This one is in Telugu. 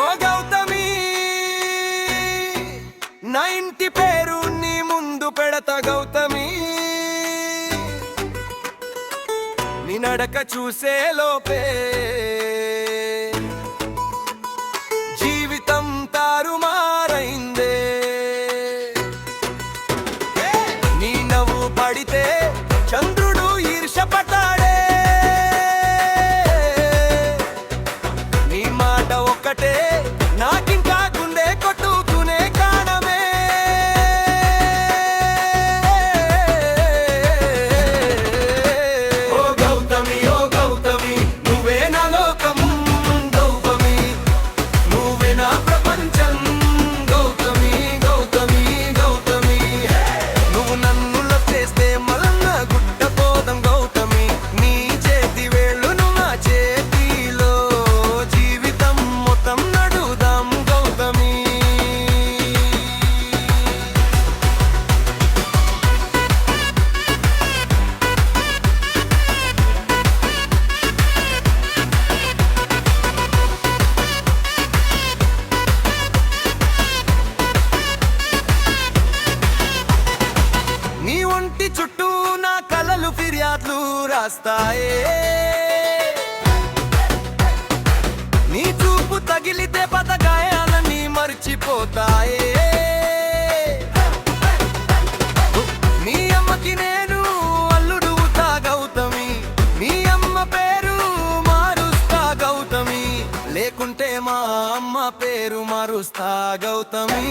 ఓ గౌతమి, నా ఇంటి పేరు నీ ముందు పెడతా గౌతమి. నీ నడక చూసే లోపే జీవితం తారుమారైందే. నీ నవ్వు పడితే చంద్రుడు ఈర్షపడ్డాడే. నీ మాట ఒక్కటే నాకింకా గుండె కొట్టుకునే కారణమే. ఓ గౌతమి, ఓ గౌతమి, నువ్వే నా లోకం గౌతమి, నువ్వే నా ప్రపంచం గౌతమి, గౌతమి, గౌతమి. నువ్వు నన్ను లొచ్చేస్తే మలన్న గుట్టపోదాం గౌతమి. నీ చేతి వేళ్ళును నా చేతిలో, జీవితం మొత్తం నడుదాం గౌతమి. నీ ఒంటి చుట్టూ నా కలలు ఫిర్యాదులు రాస్తాయే. నీ చూపు తగిలితే పదగాయాలని మర్చిపోతాయే. మీ అమ్మకి నేను అల్లుడుతా గౌతమి, మీ అమ్మ పేరు మారుస్తా గౌతమి, లేకుంటే మా అమ్మ పేరు మారుస్తా గౌతమి.